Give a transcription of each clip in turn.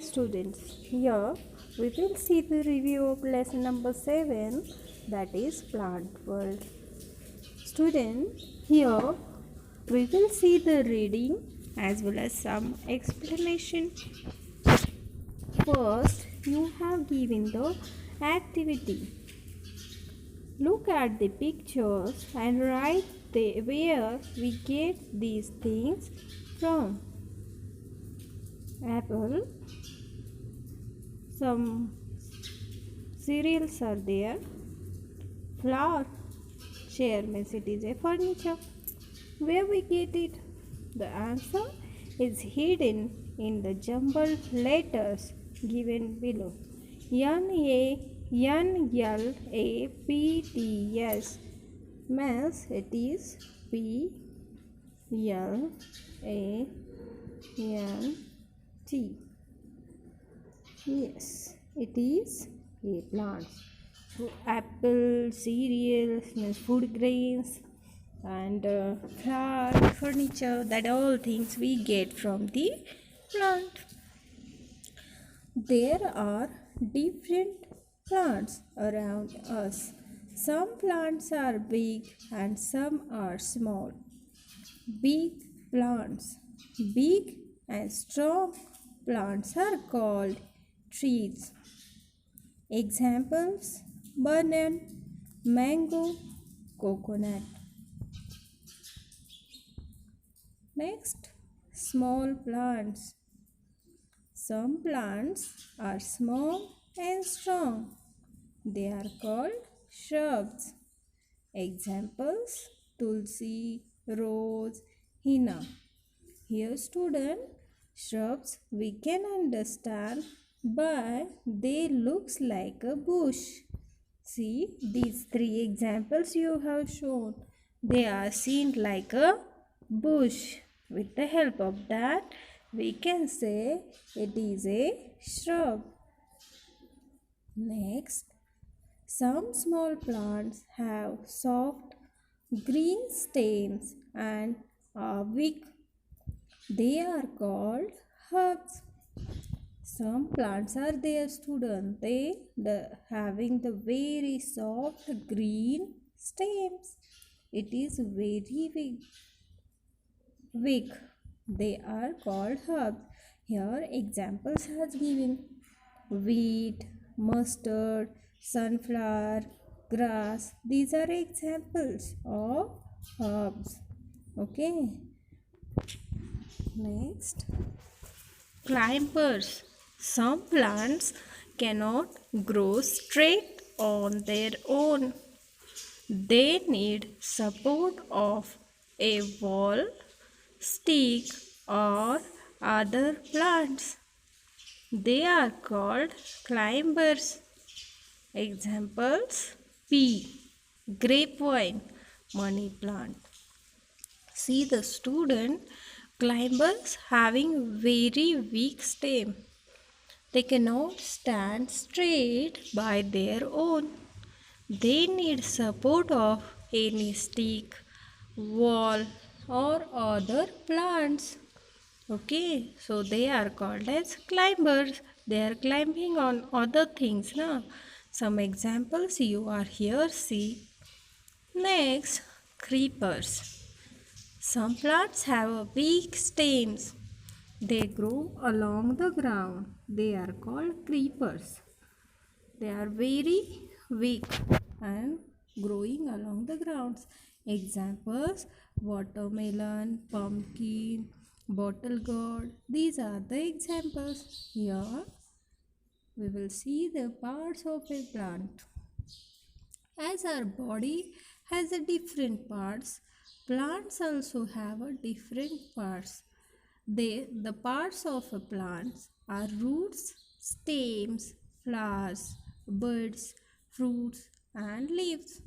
Students, here we will see the review of lesson number 7, that is Plant World. Student, here we will see the reading as well as some explanation. First, you have given the activity. Look at the pictures and write where we get these things from. Apple, some cereals are there. Flower, chair means it is a furniture. Where we get it? The answer is hidden in the jumbled letters given below. NANLAPTS means it is PLANT. Yes, it is a plant. So, apple, cereals, means food grains, and flour, furniture, that all things we get from the plant. There are different plants around us. Some plants are big and some are small. Big plants, big and strong plants are called trees. Examples: banana, mango, coconut. Next, small plants. Some plants are small and strong. They are called shrubs. Examples: tulsi, rose, henna. Here student, shrubs we can understand but they looks like a bush. See these three examples you have shown. They are seen like a bush. With the help of that we can say it is a shrub. Next, some small plants have soft green stems and are weak. They are called herbs. Some plants are there, student. Having the very soft green stems. It is very weak. They are called herbs. Here examples are given: wheat, mustard, sunflower, grass. These are examples of herbs. Okay. Next, climbers. Some plants cannot grow straight on their own. They need support of a wall, stick, or other plants. They are called climbers. Examples: pea, grapevine, money plant. See the student, climbers having very weak stem. They cannot stand straight by their own. They need support of any stick, wall, or other plants. Okay, so they are called as climbers. They are climbing on other things. Na? Some examples you are here see. Next, creepers. Some plants have weak stems. They grow along the ground. They are called creepers. They are very weak and growing along the grounds. Examples: watermelon, pumpkin, bottle gourd. These are the examples. Here we will see the parts of a plant. As our body has a different parts, plants also have a different parts. The parts of a plant are roots, stems, flowers, buds, fruits and leaves.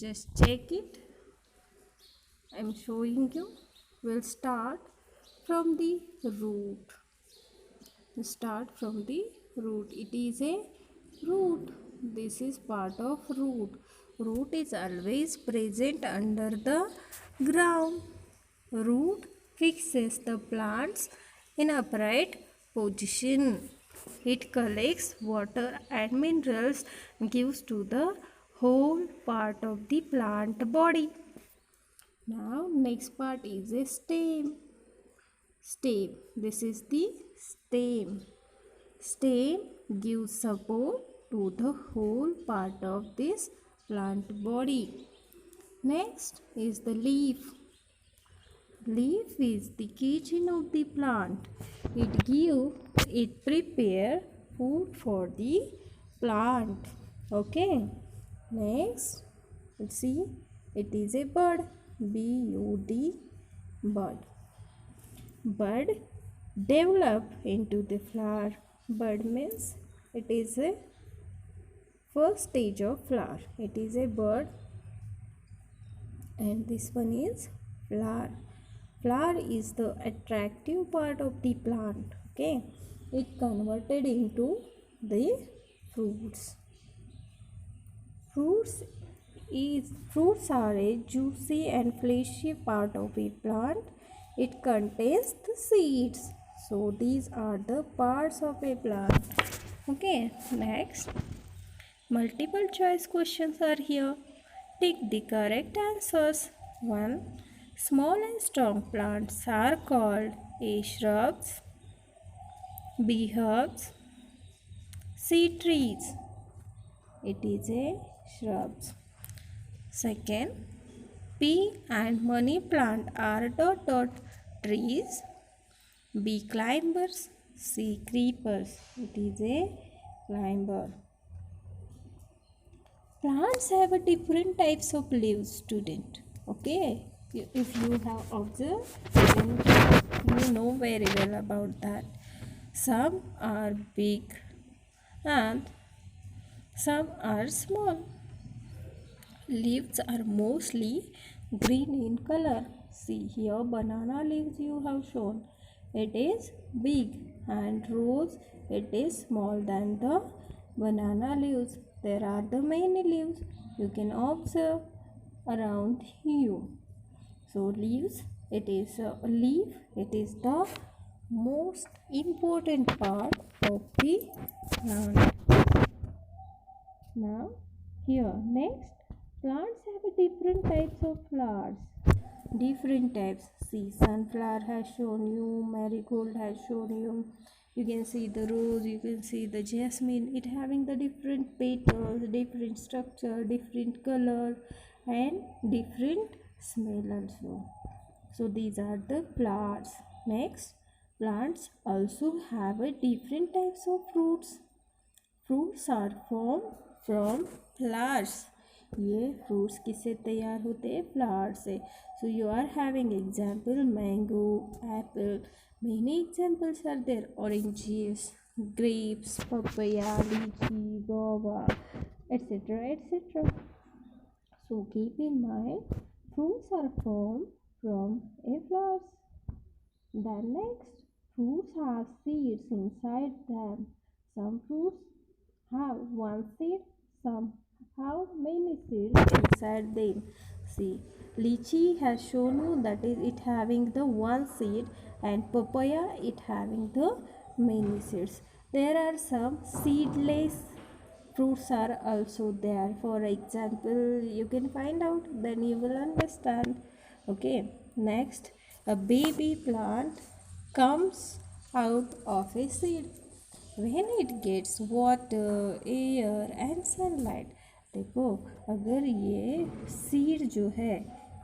Just check it. I am showing you. We'll start from the root. Start from the root. It is a root. This is part of root. Root is always present under the ground. Root fixes the plants in upright position. It collects water and minerals, gives to the whole part of the plant body. Now next part is a stem. Stem. This is the stem. Stem gives support to the whole part of this plant body. Next is the leaf. Leaf is the kitchen of the plant. It prepare food for the plant. Okay. Next, let's see. It is a bud. B-U-D, bud. Bud develop into the flower. Bud means it is a first stage of flower. It is a bud, and this one is flower. Flower is the attractive part of the plant. Okay, it converted into the fruits. Fruits are a juicy and fleshy part of a plant. It contains the seeds. So these are the parts of a plant. Okay, next. Multiple choice questions are here. Tick the correct answers. 1. Small and strong plants are called A. Shrubs, B. Herbs, C. Trees. It is a shrubs. Second, pea and money plant are trees, B. Climbers, C. Creepers. It is a climber. Plants have a different types of leaves, student. Okay, if you have observed, then you know very well about that. Some are big and some are small. Leaves are mostly green in color. See here, banana leaves you have shown. It is big, and rose, it is small than the banana leaves. There are the many leaves you can observe around you. So leaves, it is a leaf. It is the most important part of the plant. Now here next, plants have different types of flowers. Different types. See, sunflower has shown you, marigold has shown you. You can see the rose, you can see the jasmine. It having the different petals, different structure, different color, and different smell also. So these are the flowers. Next, plants also have a different types of fruits. Fruits are formed from flowers. ये fruits किससे तैयार होते हैं? Flower से. So you are having example mango, apple. Many examples are there. Oranges, grapes, papaya, lychee, guava, etc. etc. So keep in mind, fruits are formed from a flowers. Then next, fruits have seeds inside them. Some fruits have one seed, some have many seeds inside them. See, lychee has shown you that is it having the one seed, and papaya it having the many seeds. There are some seedless fruits are also there. For example, you can find out, then you will understand. Okay, next, a baby plant comes out of a seed when it gets water, air and sunlight. देखो, अगर ये seed जो है,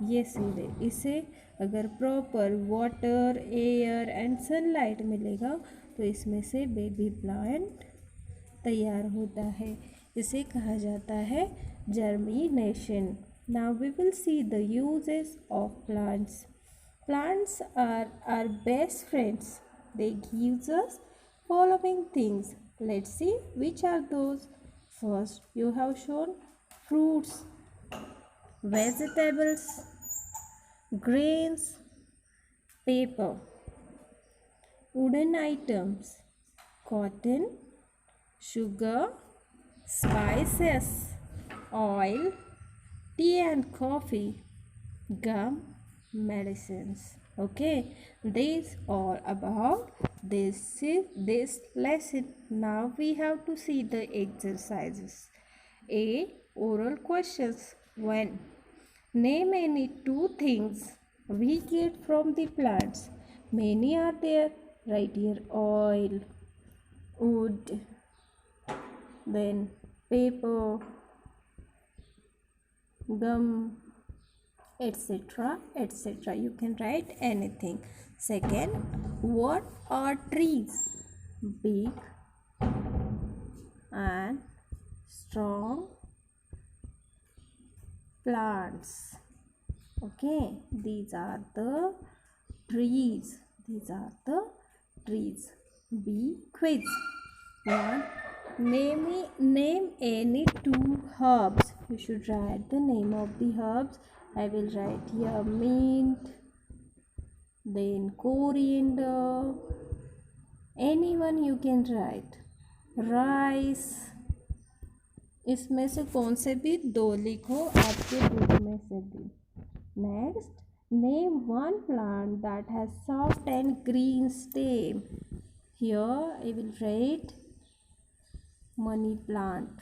ये seed है, इसे अगर proper water, air and sunlight मिलेगा तो इसमें से बेबी प्लांट तैयार होता है. इसे कहा जाता है germination. Now we will see the uses of plants. Plants are our best friends. They give us following things. Let's see which are those. First, you have shown fruits, vegetables, grains, paper, wooden items, cotton, sugar, spices, oil, tea and coffee, gum, medicines. Okay, these all about this lesson. Now we have to see the exercises. A. Oral questions. 1. Name any two things we get from the plants. Many are there. Write here oil, wood, then paper, gum, etc. etc. You can write anything. Second, what are trees? Big and strong plants. Okay, these are the trees. These are the trees. B. Quiz. 1. Name any two herbs. You should write the name of the herbs. I will write here mint, then coriander. Anyone you can write. Rice. इसमें से कौन से भी दो लिखो आपके book में से भी. Next, name one plant that has soft and green stem. Here I will write money plant.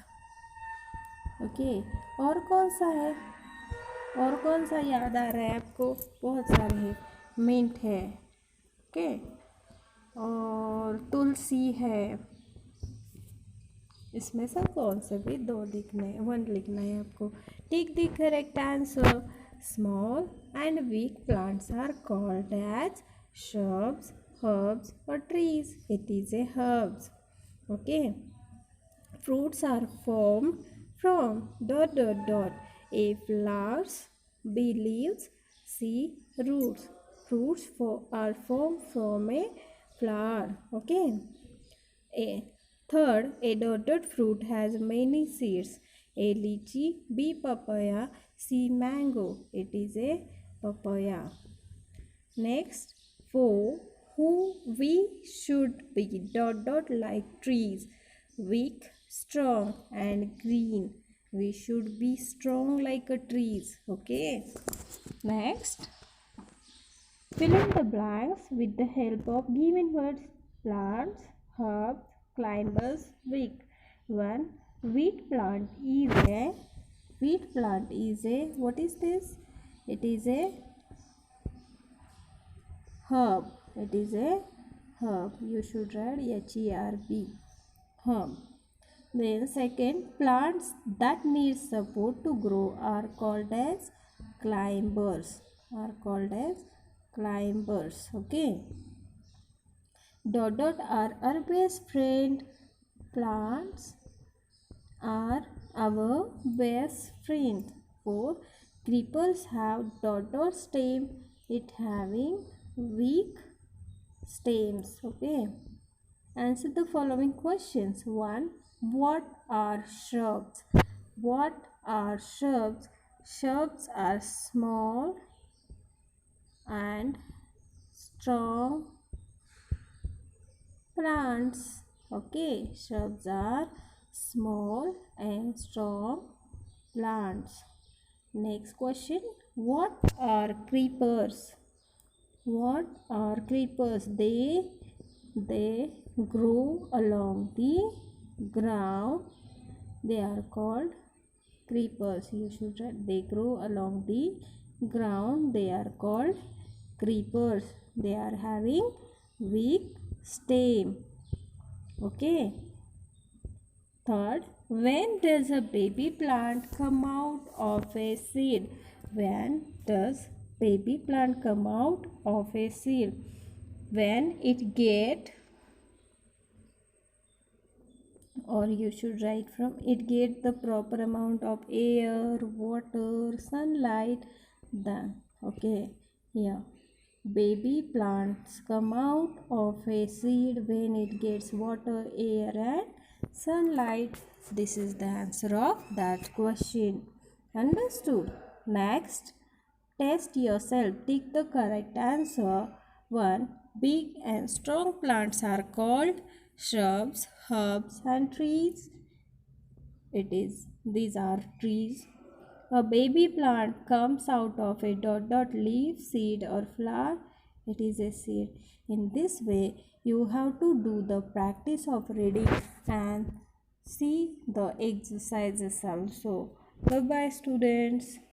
Okay, और कौन सा है? और कौन सा याद आ रहा है आपको? बहुत सारे हैं. मिंट है, ओके, और तुलसी है. इसमें से कौन से भी दो लिखने, वन लिखना है आपको. Tick the correct answer. Small and weak plants are called as shrubs, herbs or trees. It is a herbs. Okay. Fruits are formed from dot dot dot. A. Flowers. B. Leaves. C. Roots. Fruits are formed from a flower. Okay. A. Third, a dot dot fruit has many seeds. A. Lychee. B. Papaya. C. Mango. It is a papaya. Next, 4. Who we should be dot dot like trees. Weak, strong and green. We should be strong like a trees. Okay. Next, fill in the blanks with the help of given words. Plants, herbs, climbers, weak. 1. Wheat plant is a what is this? It is a herb. It is a herb. You should write HERB. Herb. Then second, plants that need support to grow are called as climbers. Okay. Dot dot are our best friend. Plants are our best friend. 4. Creepers have dot dot stem. It having weak stems. Okay. Answer the following questions. 1. What are shrubs? What are shrubs? Shrubs are small and strong plants. Okay, shrubs are small and strong plants. Next question. What are creepers? What are creepers? They grow along the ground. They are called creepers. You should write. They grow along the ground. They are called creepers. They are having weak stem. Okay. Third, when does a baby plant come out of a seed? When does baby plant come out of a seed? When it get, or you should write from it get the proper amount of air, water, sunlight. Then okay, here baby plants come out of a seed when it gets water, air and sunlight. This is the answer of that question. Understood? Next, test yourself. Tick the correct answer. 1. Big and strong plants are called shrubs, herbs and trees. These are trees. A baby plant comes out of a dot dot leaf, seed or flower. It is a seed. In this way, You have to do the practice of reading and see the exercises also. Bye bye, students.